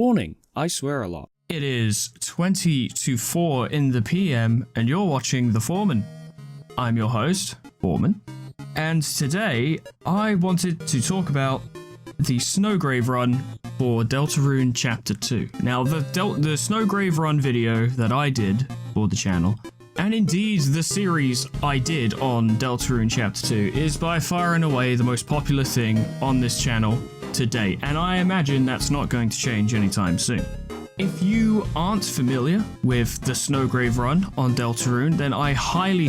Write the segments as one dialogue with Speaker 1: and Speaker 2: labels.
Speaker 1: Warning, I swear a lot.
Speaker 2: It is 20 to 4 in the PM, and you're watching The Foreman. I'm your host, Foreman, and today I wanted to talk about the Snowgrave run for Deltarune Chapter 2. Now, the Snowgrave run video that I did for the channel, and indeed the series I did on Deltarune Chapter 2, is by far and away the most popular thing on this channel to date, and I imagine that's not going to change anytime soon. If you aren't familiar with the Snowgrave run on Deltarune, then I highly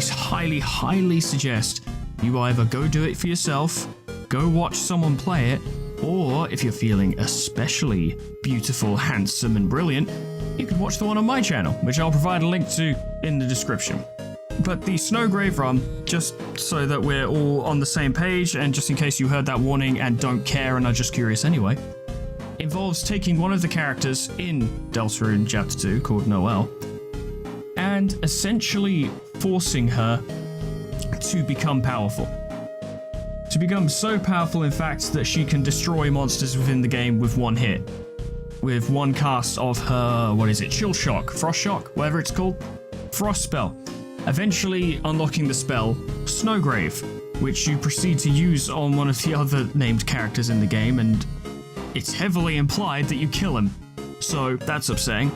Speaker 2: suggest you either go do it for yourself, go watch someone play it, or if you're feeling especially beautiful, handsome, and brilliant, you could watch the one on my channel, which I'll provide a link to in the description. But the Snowgrave run, just so that we're all on the same page, and just in case you heard that warning and don't care and are just curious anyway, involves taking one of the characters in Deltarune Chapter 2, called Noelle, and essentially forcing her to become powerful. To become so powerful, in fact, that she can destroy monsters within the game with one hit. With one cast of her, Chill Shock, Frost Shock, whatever it's called, Frost spell. Eventually unlocking the spell, Snowgrave, which you proceed to use on one of the other named characters in the game, and it's heavily implied that you kill him. So that's upsetting.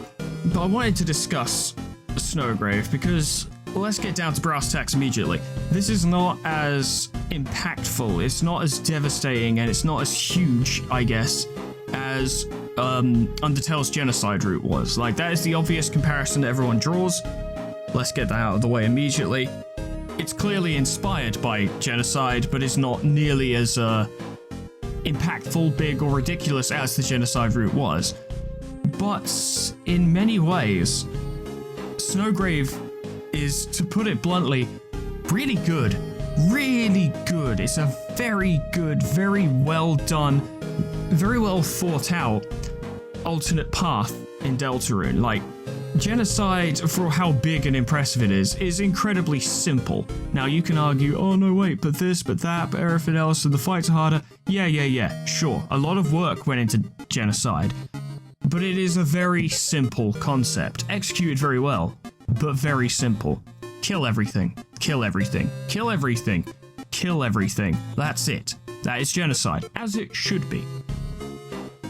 Speaker 2: But I wanted to discuss Snowgrave because, let's get down to brass tacks immediately. This is not as impactful, it's not as devastating, and it's not as huge, I guess, as Undertale's genocide route was. Like, that is the obvious comparison that everyone draws. Let's get that out of the way immediately. It's clearly inspired by genocide, but it's not nearly as impactful, big, or ridiculous as the genocide route was. But in many ways, Snowgrave is, to put it bluntly, really good. Really good. It's a very good, very well done, very well thought out alternate path in Deltarune. Like, genocide, for how big and impressive it is incredibly simple. Now, you can argue, oh no, wait, but this, but that, but everything else, and the fights are harder. Yeah, sure. A lot of work went into genocide, but it is a very simple concept, executed very well, but very simple. Kill everything. Kill everything. Kill everything. Kill everything. That's it. That is genocide, as it should be.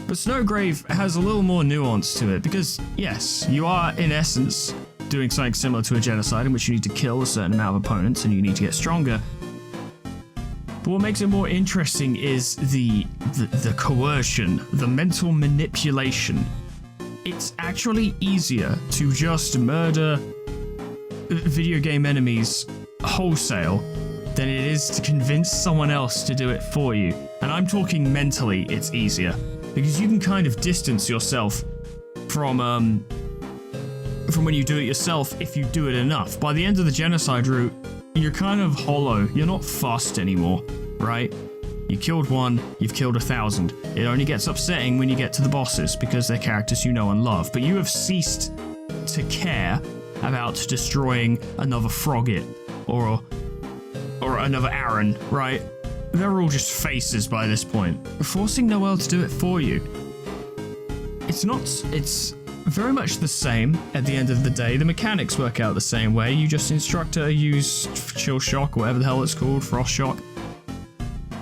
Speaker 2: But Snowgrave has a little more nuance to it, because yes, you are in essence doing something similar to a genocide in which you need to kill a certain amount of opponents and you need to get stronger. But what makes it more interesting is the coercion, the mental manipulation. It's actually easier to just murder video game enemies wholesale than it is to convince someone else to do it for you. And I'm talking mentally, it's easier. Because you can kind of distance yourself from when you do it yourself if you do it enough. By the end of the genocide route, you're kind of hollow. You're not fussed anymore, right? You killed one, you've killed 1,000. It only gets upsetting when you get to the bosses because they're characters you know and love. But you have ceased to care about destroying another Frogget or another Aaron, right? They're all just faces by this point. Forcing Noelle to do it for you. It's very much the same at the end of the day. The mechanics work out the same way. You just instruct her to use Chill Shock, whatever the hell it's called, Frost Shock.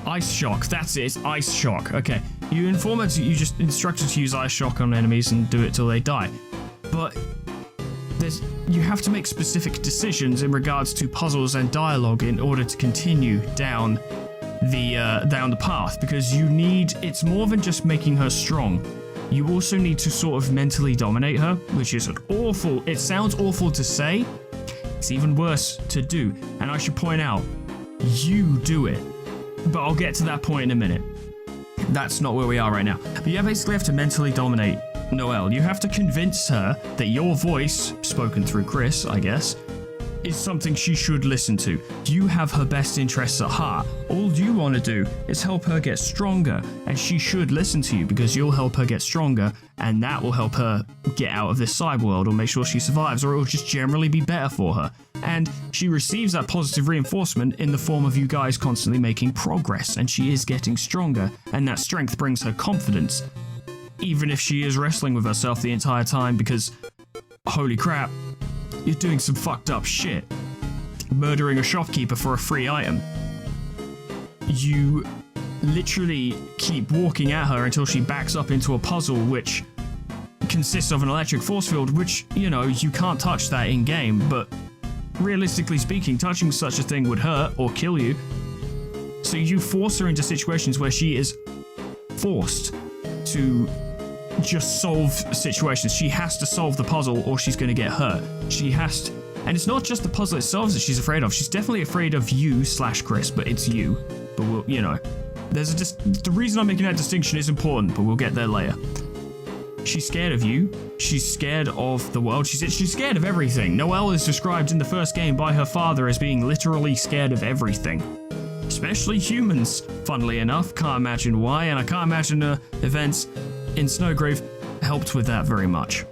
Speaker 2: Ice Shock, that's it, it's Ice Shock. Okay, you just instruct her to use Ice Shock on enemies and do it till they die. But you have to make specific decisions in regards to puzzles and dialogue in order to continue down the path, because it's more than just making her strong. You also need to sort of mentally dominate her, which is it sounds awful to say, it's even worse to do. And I should point out, you do it. But I'll get to that point in a minute. That's not where we are right now. But you basically have to mentally dominate Noelle. You have to convince her that your voice, spoken through Chris, I guess, is something she should listen to. You have her best interests at heart. All you want to do is help her get stronger, and she should listen to you because you'll help her get stronger, and that will help her get out of this cyber world or make sure she survives, or it will just generally be better for her. And she receives that positive reinforcement in the form of you guys constantly making progress, and she is getting stronger, and that strength brings her confidence. even if she is wrestling with herself the entire time because, holy crap, you're doing some fucked up shit. Murdering a shopkeeper for a free item. You literally keep walking at her until she backs up into a puzzle which consists of an electric force field, which, you know, you can't touch that in-game, but realistically speaking, touching such a thing would hurt or kill you. So you force her into situations where she is forced to just solve situations. She has to solve the puzzle or she's going to get hurt. She has to, and it's not just the puzzle itself that she's afraid of. She's definitely afraid of you / Chris, but it's you. But we'll, you know, the reason I'm making that distinction is important, but we'll get there later. She's scared of you. She's scared of the world. She's scared of everything. Noelle is described in the first game by her father as being literally scared of everything. Especially humans, funnily enough. Can't imagine why, and I can't imagine the events in Snowgrave helped with that very much.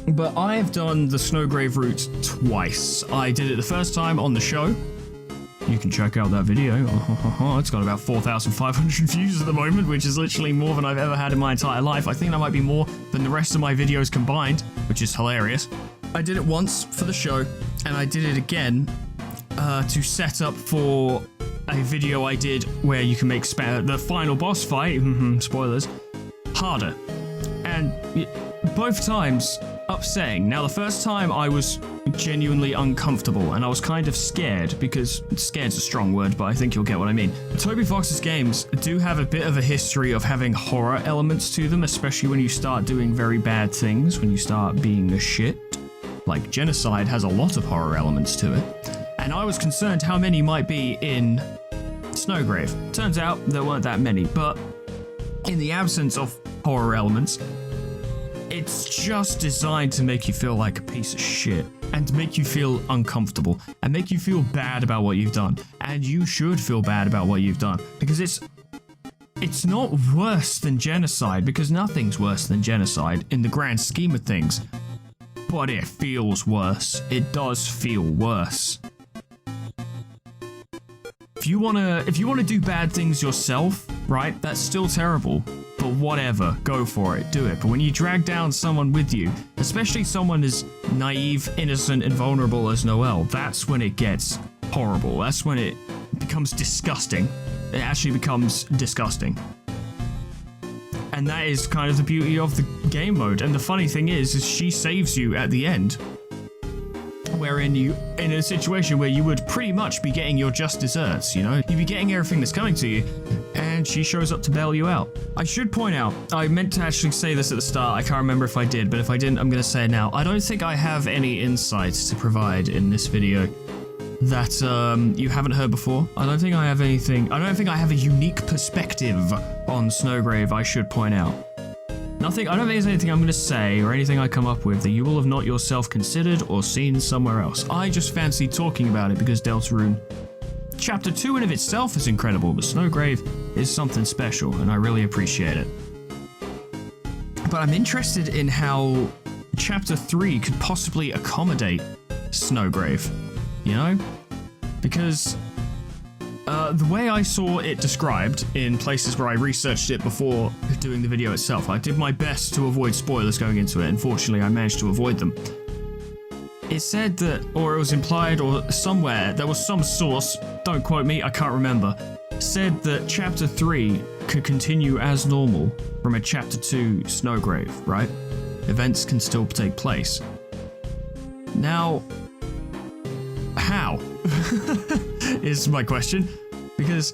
Speaker 2: But I have done the Snowgrave route twice. I did it the first time on the show. You can check out that video. It's got about 4,500 views at the moment, which is literally more than I've ever had in my entire life. I think that might be more than the rest of my videos combined, which is hilarious. I did it once for the show, and I did it again to set up for a video I did where you can make the final boss fight, spoilers, harder. And both times upsetting. Now, the first time I was genuinely uncomfortable and I was kind of scared, because scared's a strong word, but I think you'll get what I mean. Toby Fox's games do have a bit of a history of having horror elements to them, especially when you start doing very bad things, when you start being a shit. Like Genocide has a lot of horror elements to it. And I was concerned how many might be in Snowgrave. Turns out there weren't that many, but in the absence of horror elements, it's just designed to make you feel like a piece of shit and to make you feel uncomfortable and make you feel bad about what you've done. And you should feel bad about what you've done, because it's not worse than Genocide, because nothing's worse than Genocide in the grand scheme of things. But it feels worse. It does feel worse. If you wanna do bad things yourself, right, that's still terrible. But whatever, go for it, do it. But when you drag down someone with you, especially someone as naive, innocent, and vulnerable as Noelle, that's when it gets horrible. That's when it becomes disgusting. It actually becomes disgusting. And that is kind of the beauty of the game mode. And the funny thing is she saves you at the end, wherein you, in a situation where you would pretty much be getting your just desserts, you know? You'd be getting everything that's coming to you, and she shows up to bail you out. I should point out, I meant to actually say this at the start, I can't remember if I did, but if I didn't, I'm gonna say it now. I don't think I have any insights to provide in this video that you haven't heard before. I don't think I have a unique perspective on Snowgrave, I should point out. I don't think there's anything I'm going to say or anything I come up with that you will have not yourself considered or seen somewhere else. I just fancy talking about it because Deltarune Chapter 2 in of itself is incredible, but Snowgrave is something special, and I really appreciate it. But I'm interested in how Chapter 3 could possibly accommodate Snowgrave, you know? Because the way I saw it described in places where I researched it before doing the video itself, I did my best to avoid spoilers going into it. Unfortunately, I managed to avoid them. It said that, or it was implied, or somewhere, there was some source, don't quote me, I can't remember, said that Chapter 3 could continue as normal from a Chapter 2 Snowgrave, right? Events can still take place. Now, how? Is my question. Because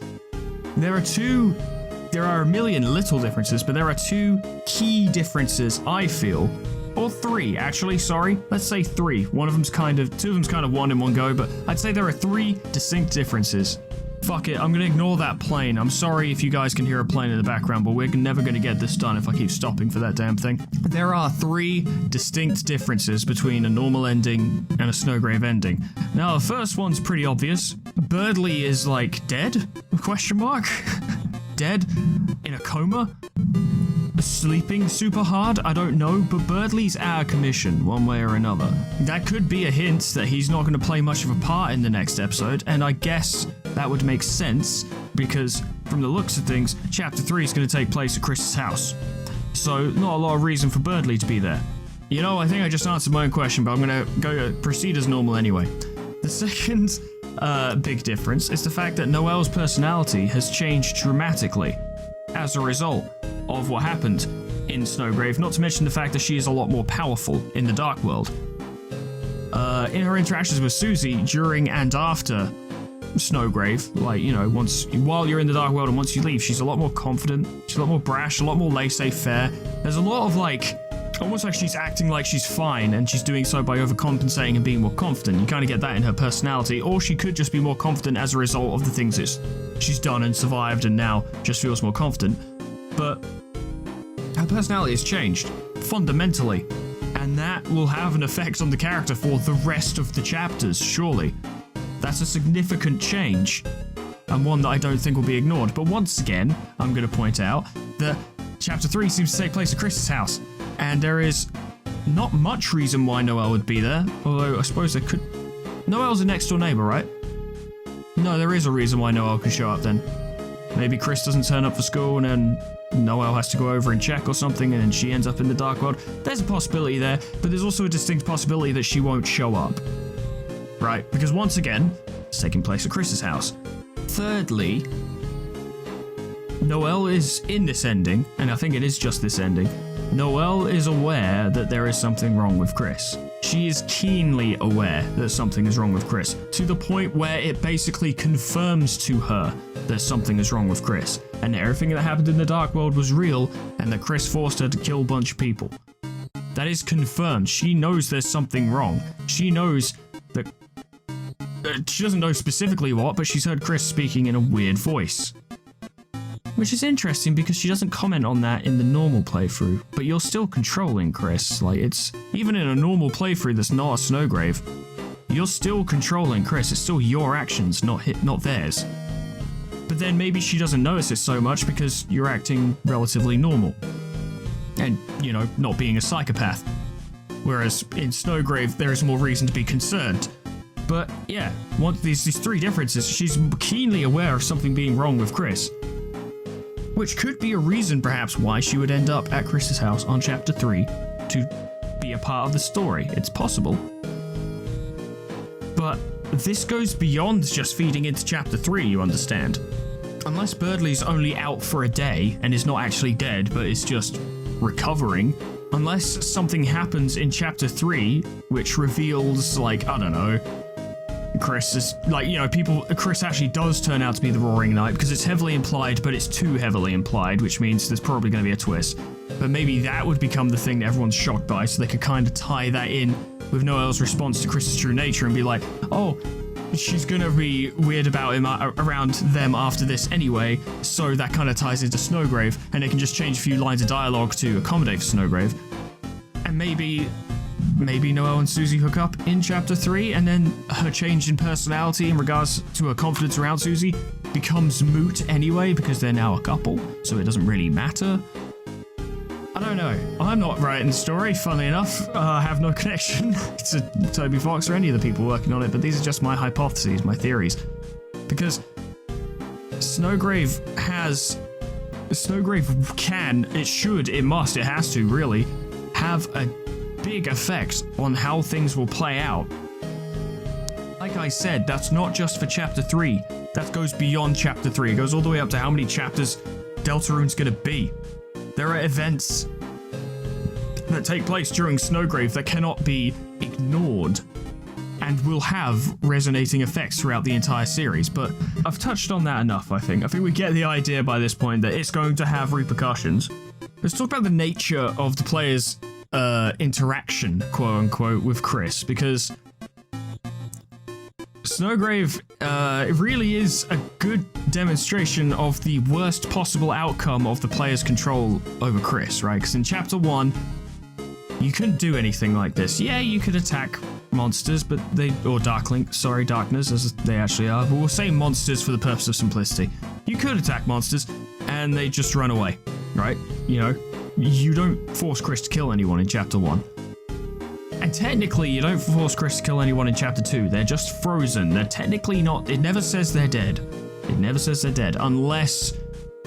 Speaker 2: there are a million little differences, but there are two key differences, I feel. Or three, actually, sorry. Let's say three. Two of them's kind of one in one go, but I'd say there are three distinct differences. Fuck it, I'm gonna ignore that plane. I'm sorry if you guys can hear a plane in the background, but we're never gonna get this done if I keep stopping for that damn thing. There are three distinct differences between a normal ending and a Snowgrave ending. Now, the first one's pretty obvious. Berdly is, like, dead? Question mark? Dead? In a coma? Sleeping super hard? I don't know, but Berdly's out of commission, one way or another. That could be a hint that he's not going to play much of a part in the next episode, and I guess that would make sense, because from the looks of things, Chapter 3 is going to take place at Chris's house. So not a lot of reason for Berdly to be there. You know, I think I just answered my own question, but I'm gonna proceed as normal anyway. The second big difference is the fact that Noelle's personality has changed dramatically as a result of what happened in Snowgrave, not to mention the fact that she is a lot more powerful in the Dark World. In her interactions with Susie during and after Snowgrave, like, you know, while you're in the Dark World and once you leave, she's a lot more confident, she's a lot more brash, a lot more laissez-faire. There's a lot of, like, almost like she's acting like she's fine, and she's doing so by overcompensating and being more confident. You kind of get that in her personality, or she could just be more confident as a result of the things that she's done and survived and now just feels more confident. But her personality has changed, fundamentally, and that will have an effect on the character for the rest of the chapters, surely. That's a significant change, and one that I don't think will be ignored. But once again, I'm going to point out that Chapter 3 seems to take place at Chris's house, and there is not much reason why Noelle would be there, although I suppose there could... Noelle's a next-door neighbor, right? No, there is a reason why Noelle could show up then. Maybe Chris doesn't turn up for school, and then Noelle has to go over and check or something, and then she ends up in the Dark World. There's a possibility there, but there's also a distinct possibility that she won't show up. Right, because once again, it's taking place at Chris's house. Thirdly, Noelle is in this ending, and I think it is just this ending. Noelle is aware that there is something wrong with Chris. She is keenly aware that something is wrong with Chris, to the point where it basically confirms to her that something is wrong with Chris, and everything that happened in the Dark World was real, and that Chris forced her to kill a bunch of people. That is confirmed. She knows there's something wrong. She knows that... she doesn't know specifically what, but she's heard Chris speaking in a weird voice. Which is interesting because she doesn't comment on that in the normal playthrough, but you're still controlling Chris. Like, it's... even in a normal playthrough that's not a Snowgrave, you're still controlling Chris. It's still your actions, not theirs. But then maybe she doesn't notice it so much because you're acting relatively normal. And, you know, not being a psychopath. Whereas in Snowgrave, there is more reason to be concerned. But yeah, these three differences, she's keenly aware of something being wrong with Chris. Which could be a reason, perhaps, why she would end up at Chris's house on Chapter 3 to be a part of the story. It's possible. But this goes beyond just feeding into Chapter 3, you understand. Unless Berdly's only out for a day and is not actually dead, but is just recovering. Unless something happens in Chapter 3, which reveals, like, I don't know, Chris is, like, you know, Chris actually does turn out to be the Roaring Knight, because it's heavily implied, but it's too heavily implied, which means there's probably going to be a twist. But maybe that would become the thing that everyone's shocked by, so they could kind of tie that in with Noelle's response to Chris's true nature and be like, oh, she's going to be weird about him around them after this anyway, so that kind of ties into Snowgrave, and they can just change a few lines of dialogue to accommodate for Snowgrave. And maybe Noelle and Susie hook up in Chapter 3, and then her change in personality in regards to her confidence around Susie becomes moot anyway, because they're now a couple, so it doesn't really matter. I don't know. I'm not writing the story, funnily enough. I have no connection to Toby Fox or any of the people working on it, but these are just my hypotheses, my theories. Because Snowgrave can, it should, it must, it has to, really, have a big effect on how things will play out. Like I said, that's not just for Chapter 3. That goes beyond Chapter 3. It goes all the way up to how many chapters Deltarune's gonna be. There are events that take place during Snowgrave that cannot be ignored and will have resonating effects throughout the entire series, but I've touched on that enough, I think. I think we get the idea by this point that it's going to have repercussions. Let's talk about the nature of the player's interaction, quote-unquote, with Chris, because Snowgrave really is a good demonstration of the worst possible outcome of the player's control over Chris, right? Because in Chapter 1, you couldn't do anything like this. Yeah, you could attack monsters, but darkness, as they actually are, but we'll say monsters for the purpose of simplicity. You could attack monsters, and they just run away, right? You know, you don't force Chris to kill anyone in Chapter 1. And technically, you don't force Chris to kill anyone in Chapter 2. They're just frozen. They're technically not... It never says they're dead. It never says they're dead, unless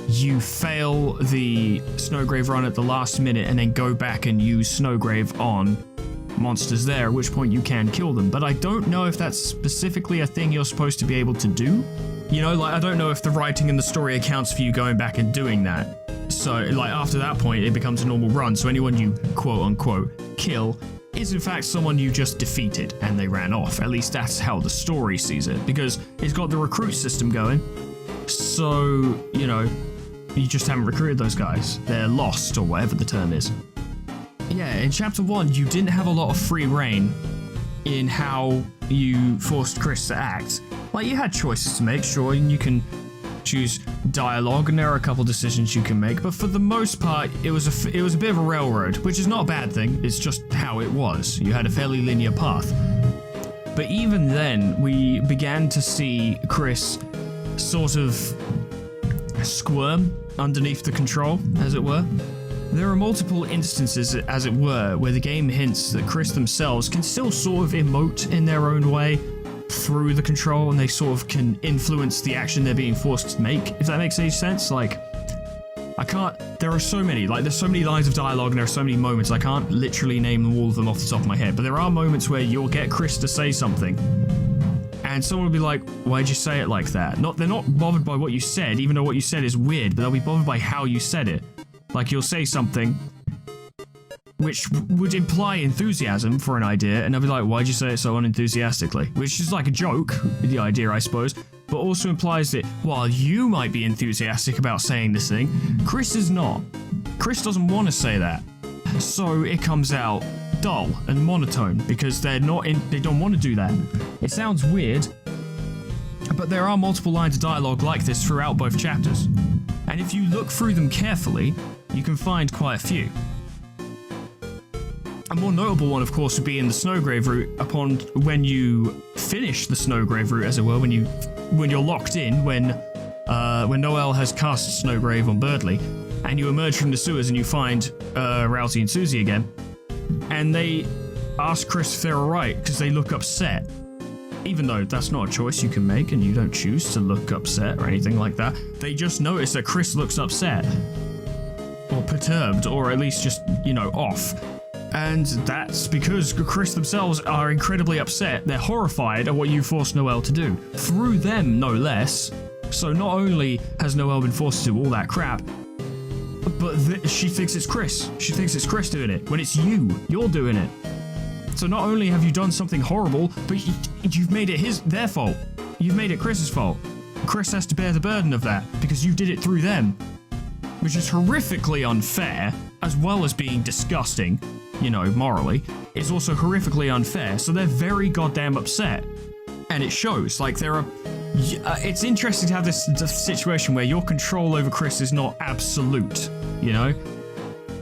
Speaker 2: you fail the Snowgrave run at the last minute and then go back and use Snowgrave on monsters there, at which point you can kill them. But I don't know if that's specifically a thing you're supposed to be able to do. You know, like, I don't know if the writing in the story accounts for you going back and doing that. So, like, after that point, it becomes a normal run, so anyone you quote-unquote kill is in fact someone you just defeated and they ran off. At least that's how the story sees it, because it's got the recruit system going. So, you know, you just haven't recruited those guys. They're lost, or whatever the term is. Yeah, in Chapter 1, you didn't have a lot of free reign in how you forced Chris to act. Like, you had choices to make, sure, and you can choose dialogue, and there are a couple decisions you can make, but for the most part, it was a bit of a railroad, which is not a bad thing, it's just how it was. You had a fairly linear path. But even then, we began to see Chris sort of squirm underneath the control, as it were. There are multiple instances, as it were, where the game hints that Chris themselves can still sort of emote in their own way through the control, and they sort of can influence the action they're being forced to make, if that makes any sense. Like, there are so many, like, there's so many lines of dialogue and there are so many moments, I can't literally name all of them off the top of my head, but there are moments where you'll get Chris to say something, and someone will be like, why'd you say it like that? They're not bothered by what you said, even though what you said is weird, but they'll be bothered by how you said it. Like, you'll say something which would imply enthusiasm for an idea, and they'll be like, why'd you say it so unenthusiastically? Which is like a joke, the idea, I suppose, but also implies that while you might be enthusiastic about saying this thing, Chris is not. Chris doesn't want to say that. So it comes out dull and monotone, because they don't want to do that. It sounds weird, but there are multiple lines of dialogue like this throughout both chapters. And if you look through them carefully, you can find quite a few. A more notable one, of course, would be in the Snowgrave route, when you finish the Snowgrave route, as it were, when you're locked in, when Noel has cast Snowgrave on Berdly, and you emerge from the sewers and you find Rousey and Susie again, and they ask Chris if they're alright, because they look upset. Even though that's not a choice you can make, and you don't choose to look upset or anything like that, they just notice that Chris looks upset. Or perturbed, or at least just, you know, off. And that's because Chris themselves are incredibly upset. They're horrified at what you forced Noel to do. Through them, no less. So not only has Noel been forced to do all that crap, but she thinks it's Chris. She thinks it's Chris doing it, when it's you're doing it. So not only have you done something horrible, but you've made it their fault. You've made it Chris's fault. Chris has to bear the burden of that, because you did it through them. Which is horrifically unfair, as well as being disgusting, you know, morally. It's also horrifically unfair, so they're very goddamn upset. And it shows, like, it's interesting to have this situation where your control over Chris is not absolute, you know?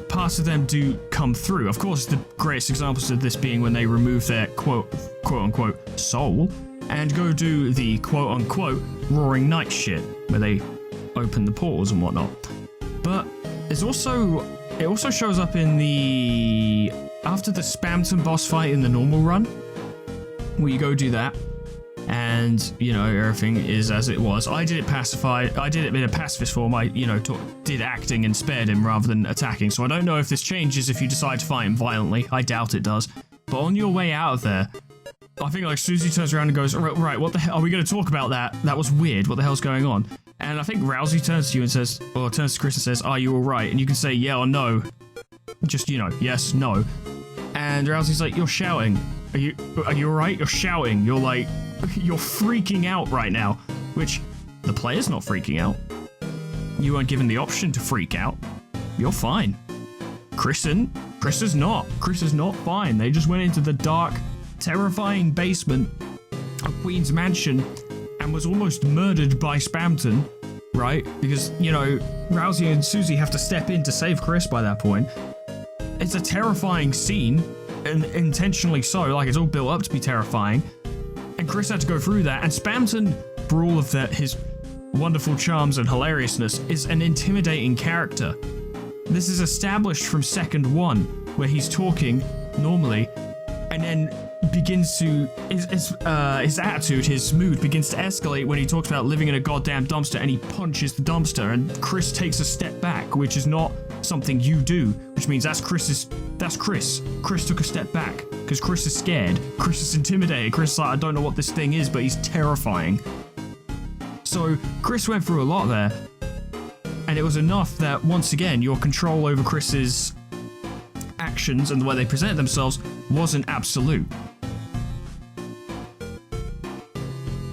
Speaker 2: Parts of them do come through. Of course, the greatest examples of this being when they remove their quote-unquote soul and go do the quote-unquote Roaring Night shit, where they open the portals and whatnot. But it also shows up in after the Spamton boss fight in the normal run, where you go do that, and, you know, everything is as it was. I did it pacified. I did it in a pacifist form. I, you know, did acting and spared him rather than attacking. So I don't know if this changes if you decide to fight him violently. I doubt it does. But on your way out of there, I think, like, Susie turns around and goes, right, what the hell? Are we going to talk about that? That was weird. What the hell's going on? And I think Rousey turns to you and says, or turns to Chris and says, are you alright? And you can say yeah or no. Just, you know, yes, no. And Rousey's like, you're shouting. Are you alright? You're shouting. You're like, you're freaking out right now. Which, the player's not freaking out. You weren't given the option to freak out. You're fine. Chris is not. Chris is not fine. They just went into the dark, terrifying basement of Queen's Mansion and was almost murdered by Spamton, right? Because, you know, Rousey and Susie have to step in to save Chris by that point. It's a terrifying scene, and intentionally so, like, it's all built up to be terrifying. And Chris had to go through that, and Spamton, for all of his wonderful charms and hilariousness, is an intimidating character. This is established from second one, where he's talking normally, and then begins to his attitude, his mood begins to escalate when he talks about living in a goddamn dumpster, and he punches the dumpster, and Chris takes a step back, which is not something you do, which means that's Chris. Chris took a step back because Chris is scared. Chris is intimidated. Chris is like, I don't know what this thing is, but he's terrifying. So Chris went through a lot there, and it was enough that once again your control over Chris's actions and the way they present themselves wasn't absolute.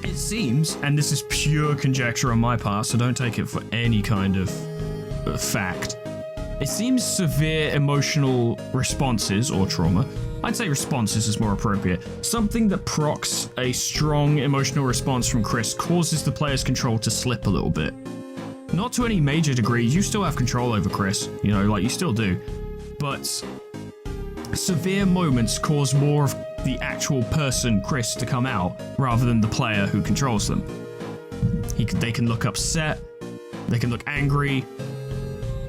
Speaker 2: It seems, and this is pure conjecture on my part, so don't take it for any kind of fact, it seems severe emotional responses or trauma, I'd say responses is more appropriate, something that procs a strong emotional response from Chris causes the player's control to slip a little bit. Not to any major degree, you still have control over Chris, you know, like you still do, but severe moments cause more of the actual person, Chris, to come out rather than the player who controls them. They can look upset, they can look angry.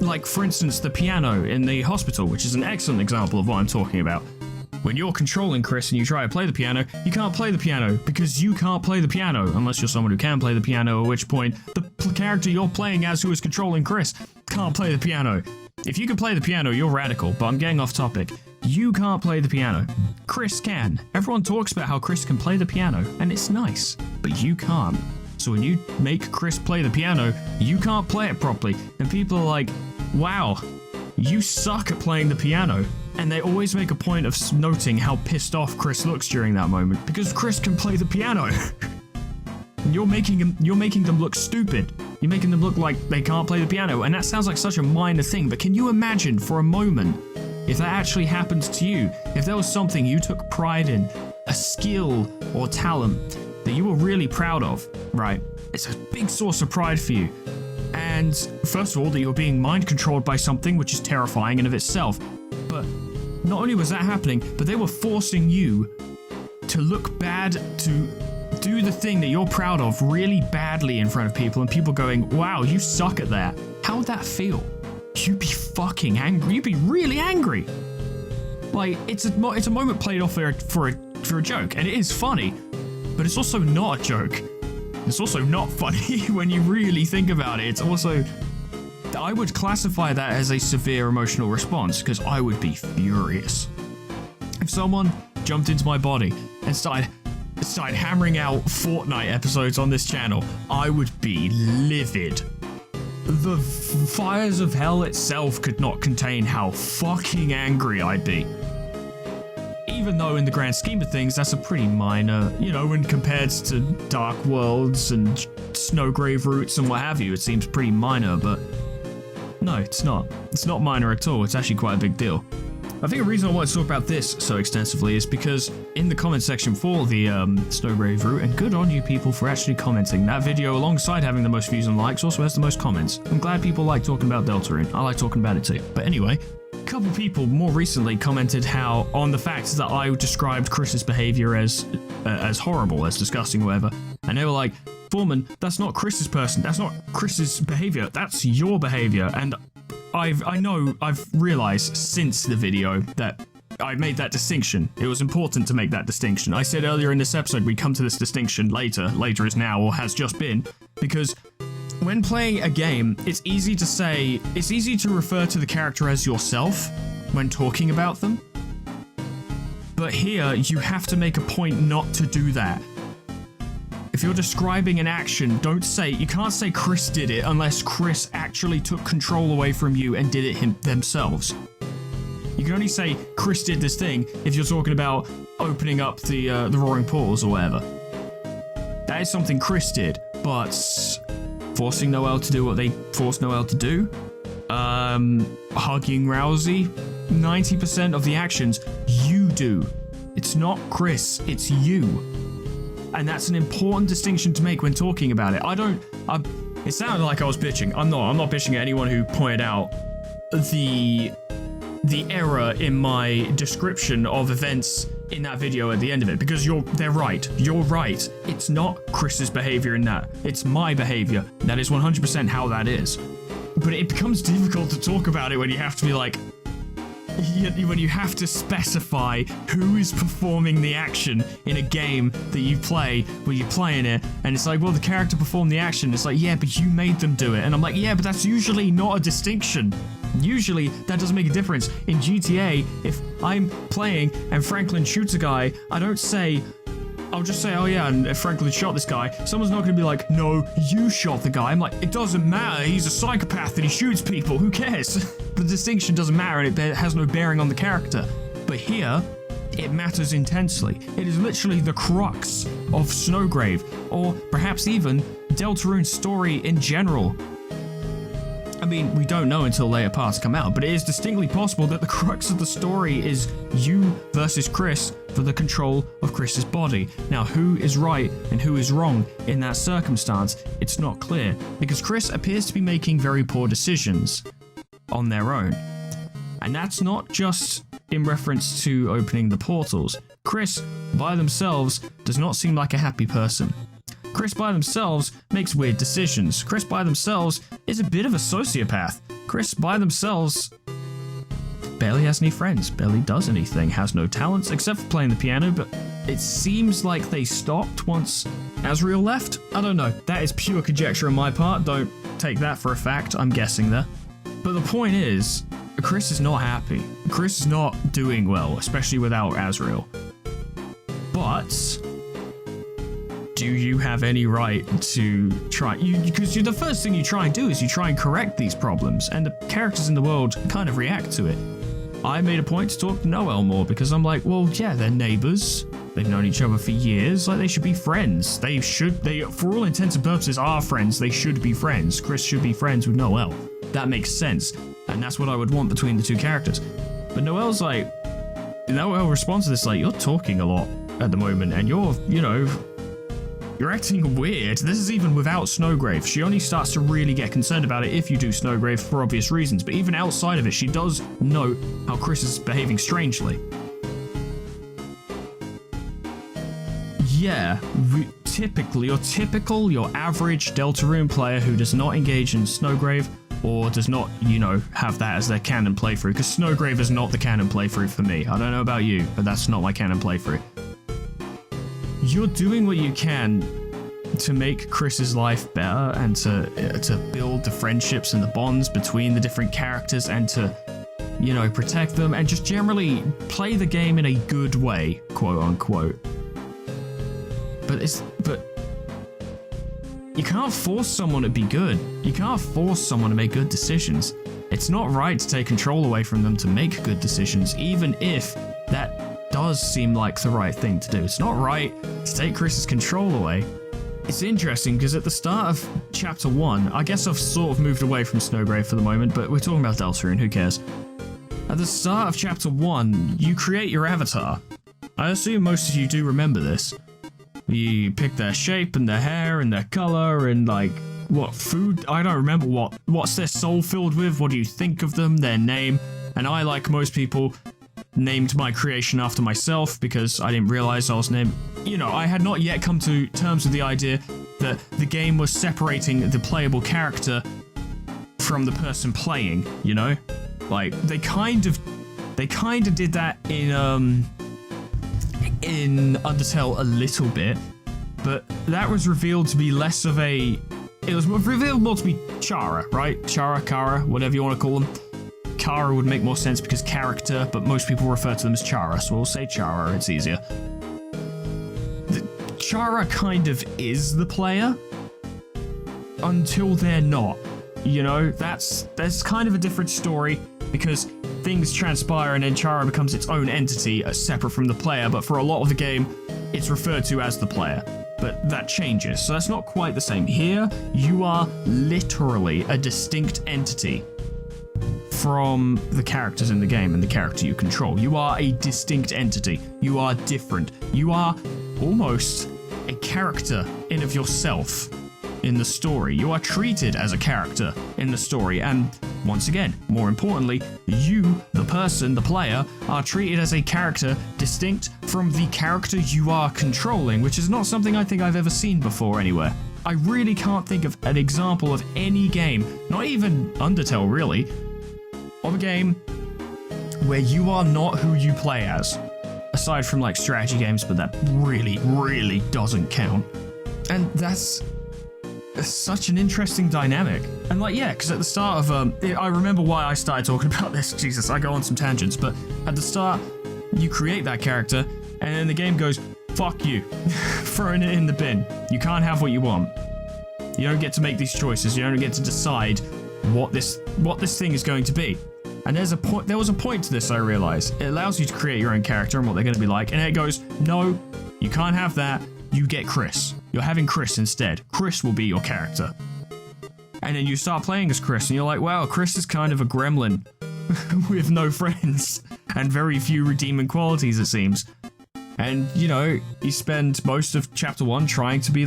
Speaker 2: Like, for instance, the piano in the hospital, which is an excellent example of what I'm talking about. When you're controlling Chris and you try to play the piano, you can't play the piano because you can't play the piano unless you're someone who can play the piano, at which point the character you're playing as who is controlling Chris can't play the piano. If you can play the piano, you're radical, but I'm getting off topic. You can't play the piano. Chris can. Everyone talks about how Chris can play the piano, and it's nice, but you can't. So when you make Chris play the piano, you can't play it properly, and people are like, wow, you suck at playing the piano. And they always make a point of noting how pissed off Chris looks during that moment, because Chris can play the piano. And you're making them look stupid. You're making them look like they can't play the piano, and that sounds like such a minor thing, but can you imagine for a moment if that actually happened to you? If there was something you took pride in, a skill or talent that you were really proud of, right? It's a big source of pride for you. And first of all, that you're being mind controlled by something, which is terrifying in of itself. But not only was that happening, but they were forcing you to look bad, to do the thing that you're proud of really badly in front of people, and people going, wow, you suck at that. How would that feel? You'd be fucking angry. You'd be really angry. Like, it's a moment played off for a joke, and it is funny, but it's also not a joke. It's also not funny when you really think about it. It's also, I would classify that as a severe emotional response, because I would be furious. If someone jumped into my body and started hammering out Fortnite episodes on this channel, I would be livid. The fires of hell itself could not contain how fucking angry I'd be. Even though in the grand scheme of things, that's a pretty minor, you know, when compared to Dark Worlds and Snowgrave routes and what have you, it seems pretty minor, but no, it's not. It's not minor at all. It's actually quite a big deal. I think the reason I want to talk about this so extensively is because in the comment section for the Snowgrave route, and good on you people for actually commenting, that video alongside having the most views and likes also has the most comments. I'm glad people like talking about Deltarune. I like talking about it too. But anyway, a couple people more recently commented how on the fact that I described Chris's behavior as horrible, as disgusting, whatever, and they were like, Foreman, that's not Chris's person, that's not Chris's behavior, that's your behavior. And I've realized since the video that I made that distinction. It was important to make that distinction. I said earlier in this episode we'd come to this distinction later is now or has just been, because when playing a game, it's easy to refer to the character as yourself when talking about them. But here, you have to make a point not to do that. If you're describing an action, you can't say Chris did it unless Chris actually took control away from you and did it themselves. You can only say Chris did this thing if you're talking about opening up the roaring pools or whatever. That is something Chris did, but forcing Noelle to do what they forced Noelle to do, hugging Rousey, 90% of the actions you do. It's not Chris, it's you. And that's an important distinction to make when talking about it. It sounded like I was bitching. I'm not bitching at anyone who pointed out the error in my description of events in that video at the end of it, because they're right. You're right. It's not Chris's behavior in that. It's my behavior. That is 100% how that is. But it becomes difficult to talk about it when you have to be like, when you have to specify who is performing the action in a game that you play, where you're playing it, and it's like, well, the character performed the action. It's like, yeah, but you made them do it. And I'm like, yeah, but that's usually not a distinction. Usually, that doesn't make a difference. In GTA, if I'm playing and Franklin shoots a guy, I'll just say, oh yeah, and Franklin shot this guy. Someone's not going to be like, no, you shot the guy. I'm like, it doesn't matter. He's a psychopath and he shoots people. Who cares? The distinction doesn't matter and it has no bearing on the character. But here, it matters intensely. It is literally the crux of Snowgrave, or perhaps even Deltarune's story in general. I mean, we don't know until later parts come out, but it is distinctly possible that the crux of the story is you versus Chris for the control of Chris's body. Now, who is right and who is wrong in that circumstance, it's not clear, because Chris appears to be making very poor decisions on their own. And that's not just in reference to opening the portals. Chris, by themselves, does not seem like a happy person. Chris by themselves makes weird decisions. Chris by themselves is a bit of a sociopath. Chris by themselves barely has any friends, barely does anything, has no talents except for playing the piano, but it seems like they stopped once Azrael left. I don't know. That is pure conjecture on my part. Don't take that for a fact. I'm guessing there. But the point is, Chris is not happy. Chris is not doing well, especially without Azrael. But do you have any right to try? Because the first thing you try and do is you try and correct these problems, and the characters in the world kind of react to it. I made a point to talk to Noel more because I'm like, well, yeah, they're neighbors. They've known each other for years. Like, they should be friends. They, for all intents and purposes, are friends. They should be friends. Chris should be friends with Noel. That makes sense, and that's what I would want between the two characters. But Noel responds to this like, you're talking a lot at the moment, and you're acting weird. This is even without Snowgrave. She only starts to really get concerned about it if you do Snowgrave for obvious reasons. But even outside of it, she does note how Chris is behaving strangely. Yeah, your average Deltarune player who does not engage in Snowgrave, or does not, have that as their canon playthrough, because Snowgrave is not the canon playthrough for me. I don't know about you, but that's not my canon playthrough. You're doing what you can to make Chris's life better and to build the friendships and the bonds between the different characters and to, protect them and just generally play the game in a good way, quote unquote. But you can't force someone to be good. You can't force someone to make good decisions. It's not right to take control away from them to make good decisions, even if that does seem like the right thing to do. It's not right to take Chris's control away. It's interesting because at the start of chapter 1, I guess I've sort of moved away from Snowgrave for the moment, but we're talking about Deltarune, who cares? At the start of chapter 1, you create your avatar. I assume most of you do remember this. You pick their shape and their hair and their color and what food, I don't remember what's their soul filled with, what do you think of them, their name, and I, like most people, named my creation after myself because I didn't realize I was named. I had not yet come to terms with the idea that the game was separating the playable character from the person playing, Like, they kind of did that in Undertale a little bit, but that was revealed to be less of a... It was revealed more to be Chara, right? Kara, whatever you want to call them. Kara would make more sense because character, but most people refer to them as Chara, so we'll say Chara, it's easier. Chara kind of is the player until they're not. That's kind of a different story because things transpire and then Chara becomes its own entity, separate from the player, but for a lot of the game, it's referred to as the player. But that changes, so that's not quite the same. Here, you are literally a distinct entity from the characters in the game and the character you control. You are a distinct entity. You are different. You are almost a character in of yourself in the story. You are treated as a character in the story, and once again, more importantly, you, the person, the player, are treated as a character distinct from the character you are controlling, which is not something I think I've ever seen before anywhere. I really can't think of an example of any game, not even Undertale really, of a game where you are not who you play as. Aside from like strategy games, but that really doesn't count. And that's such an interesting dynamic. And like, yeah, because at the start of, I remember why I started talking about this. Jesus, I go on some tangents, but at the start, you create that character, and then the game goes, fuck you, throwing it in the bin. You can't have what you want. You don't get to make these choices. You don't get to decide what this thing is going to be. And there was a point to this, I realized. It allows you to create your own character and what they're going to be like, and it goes, no, you can't have that. You get Chris. You're having Chris instead. Chris will be your character. And then you start playing as Chris, and you're like, wow, Chris is kind of a gremlin with no friends and very few redeeming qualities, it seems. And, you know, you spend most of chapter 1 trying to be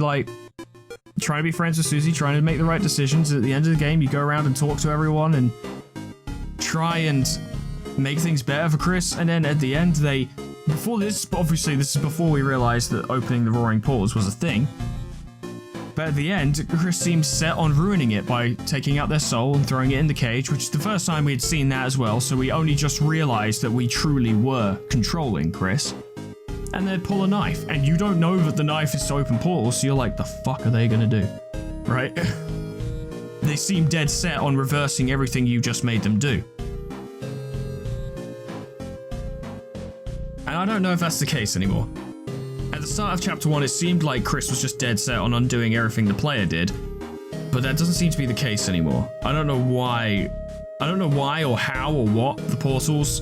Speaker 2: friends with Susie, trying to make the right decisions. At the end of the game, you go around and talk to everyone and try and make things better for Chris. And then at the end, obviously this is before we realized that opening the Roaring Pools was a thing. But at the end, Chris seems set on ruining it by taking out their soul and throwing it in the cage, which is the first time we had seen that as well, so we only just realized that we truly were controlling Chris. And they'd pull a knife, and you don't know that the knife is to open portals, so you're like, the fuck are they gonna do? Right? They seem dead set on reversing everything you just made them do. And I don't know if that's the case anymore. At the start of chapter 1, it seemed like Chris was just dead set on undoing everything the player did, but that doesn't seem to be the case anymore. I don't know why or how or what the portals,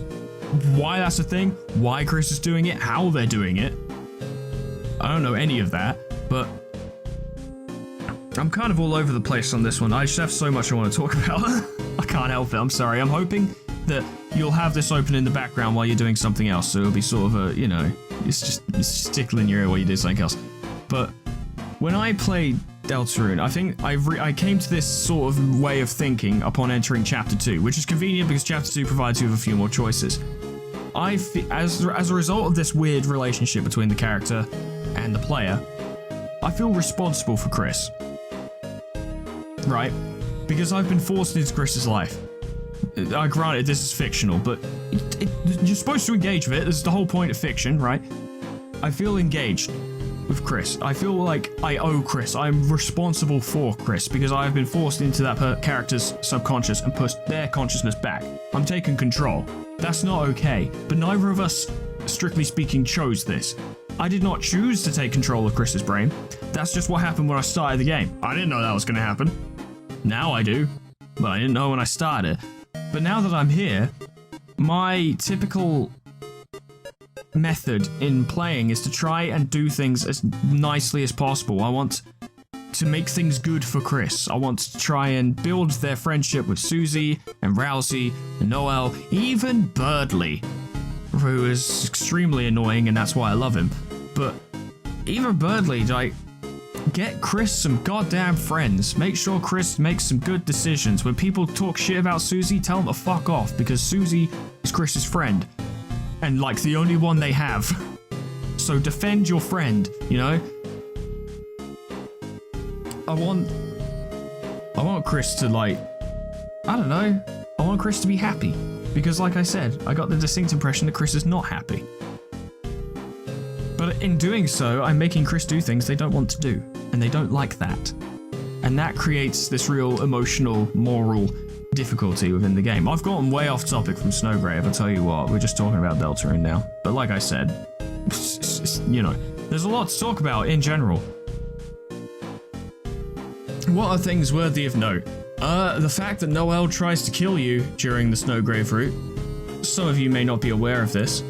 Speaker 2: why that's a thing, why Chris is doing it, how they're doing it. I don't know any of that, but I'm kind of all over the place on this one. I just have so much I want to talk about. I can't help it, I'm sorry. I'm hoping that you'll have this open in the background while you're doing something else, so it'll be sort of a, you know, it's just tickling your ear while you do something else. But when I played Deltarune, I think I came to this sort of way of thinking upon entering chapter 2, which is convenient because chapter 2 provides you with a few more choices. As a result of this weird relationship between the character and the player, I feel responsible for Chris. Right? Because I've been forced into Chris's life. Granted, this is fictional, but you're supposed to engage with it. This is the whole point of fiction, right? I feel engaged with Chris. I feel like I owe Chris. I'm responsible for Chris because I've been forced into that character's subconscious and pushed their consciousness back. I'm taking control. That's not okay, but neither of us, strictly speaking, chose this. I did not choose to take control of Chris's brain. That's just what happened when I started the game. I didn't know that was going to happen. Now I do, but I didn't know when I started. But now that I'm here, my typical method in playing is to try and do things as nicely as possible. I want to make things good for Chris. I want to try and build their friendship with Susie and Rousey and Noel, even Berdly, who is extremely annoying and that's why I love him. But even Berdly, like, get Chris some goddamn friends. Make sure Chris makes some good decisions. When people talk shit about Susie, tell them to fuck off, because Susie is Chris's friend. And, like, the only one they have. So defend your friend, you know? I want Chris to, like, I don't know. I want Chris to be happy. Because, like I said, I got the distinct impression that Chris is not happy. But in doing so, I'm making Chris do things they don't want to do, and they don't like that. And that creates this real emotional, moral difficulty within the game. I've gotten way off topic from Snowgrave, I'll tell you what, we're just talking about Deltarune now. But like I said, you know, there's a lot to talk about in general. What are things worthy of note? The fact that Noel tries to kill you during the Snowgrave route. Some of you may not be aware of this.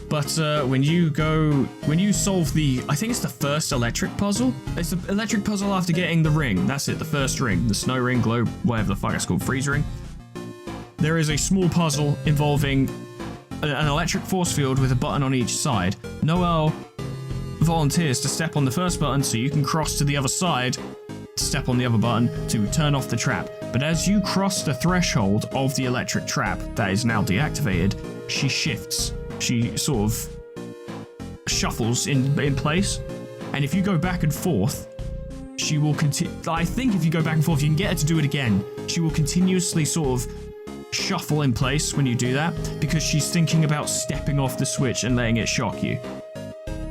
Speaker 2: But when you solve I think it's the first electric puzzle? It's the electric puzzle after getting the ring. That's it, the first ring. The snow ring, globe, whatever the fuck it's called, freeze ring. There is a small puzzle involving an electric force field with a button on each side. Noel volunteers to step on the first button so you can cross to the other side, step on the other button to turn off the trap. But as you cross the threshold of the electric trap that is now deactivated, she shifts. She sort of shuffles in place, and if you go back and forth, she will continue. I think if you go back and forth, you can get her to do it again. She will continuously sort of shuffle in place when you do that, because she's thinking about stepping off the switch and letting it shock you,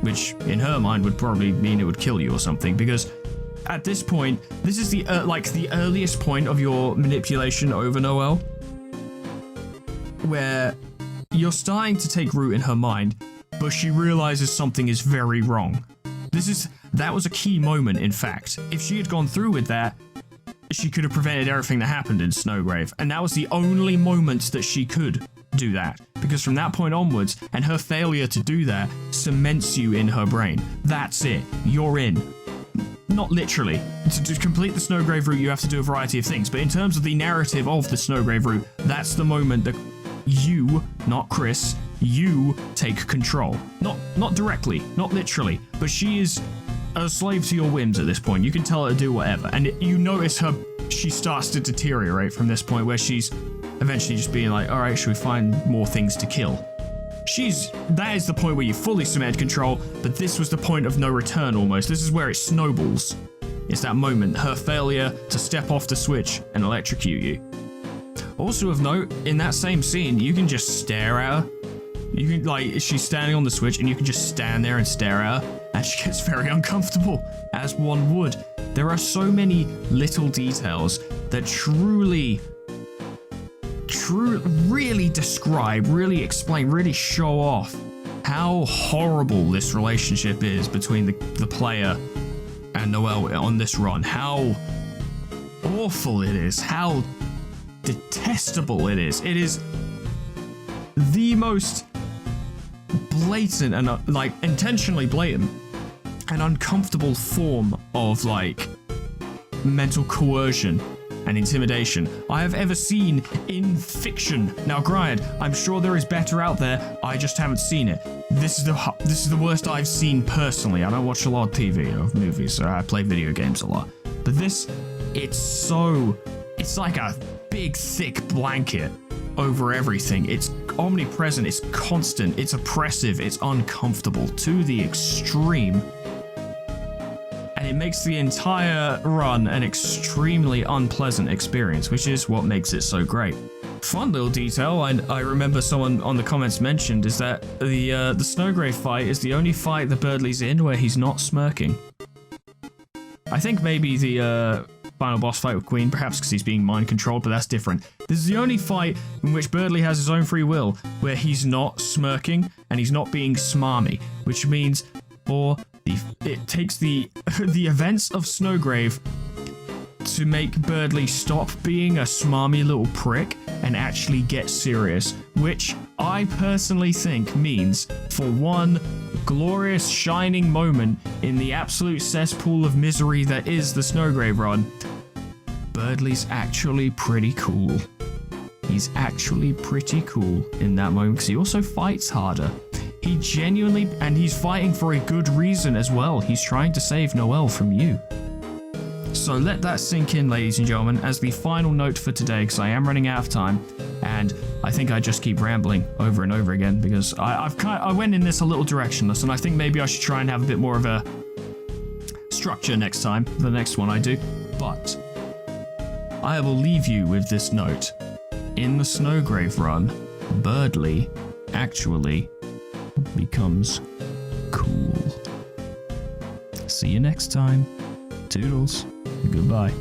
Speaker 2: which in her mind would probably mean it would kill you or something, because at this point, this is the like the earliest point of your manipulation over Noelle, where you're starting to take root in her mind, but she realizes something is very wrong. That was a key moment, in fact. If she had gone through with that, she could have prevented everything that happened in Snowgrave, and that was the only moment that she could do that, because from that point onwards, and her failure to do that cements you in her brain. That's it. You're in. Not literally. To complete the Snowgrave route, you have to do a variety of things, but in terms of the narrative of the Snowgrave route, that's the moment that you, not Chris, you take control. Not directly, not literally, but she is a slave to your whims at this point. You can tell her to do whatever, and you notice she starts to deteriorate from this point, where she's eventually just being like, all right, should we find more things to kill? That is the point where you fully cemented control, but this was the point of no return almost. This is where it snowballs. It's that moment, her failure to step off the switch and electrocute you. Also of note, in that same scene, you can just stare at her. You can, like, she's standing on the switch and you can just stand there and stare at her, and she gets very uncomfortable, as one would. There are so many little details that really describe, really explain, really show off how horrible this relationship is between the player and Noelle on this run. How awful it is. How detestable it is. It is the most blatant and like intentionally blatant and uncomfortable form of like mental coercion and intimidation I have ever seen in fiction. Now granted, I'm sure there is better out there, I just haven't seen it. This is the worst I've seen personally. I don't watch a lot of TV or movies, so I play video games a lot. But this, it's like a big thick blanket over everything. It's omnipresent, it's constant, it's oppressive, it's uncomfortable to the extreme. And it makes the entire run an extremely unpleasant experience, which is what makes it so great. Fun little detail I remember someone on the comments mentioned is that the Snowgrave fight is the only fight that Berdly's in where he's not smirking. I think maybe the final boss fight with Queen, perhaps because he's being mind controlled, but that's different. This is the only fight in which Berdly has his own free will where he's not smirking and he's not being smarmy, which means it takes the events of Snowgrave to make Berdly stop being a smarmy little prick and actually get serious, which I personally think means, for one glorious shining moment in the absolute cesspool of misery that is the Snowgrave run, Berdly's actually pretty cool. He's actually pretty cool in that moment because he also fights harder. He genuinely, and he's fighting for a good reason as well. He's trying to save Noelle from you. So let that sink in, ladies and gentlemen, as the final note for today, because I am running out of time, and I think I just keep rambling over and over again because I went in this a little directionless, and I think maybe I should try and have a bit more of a structure next time, the next one I do. But I will leave you with this note. In the Snowgrave run, Berdly actually becomes cool. See you next time. Toodles. Goodbye.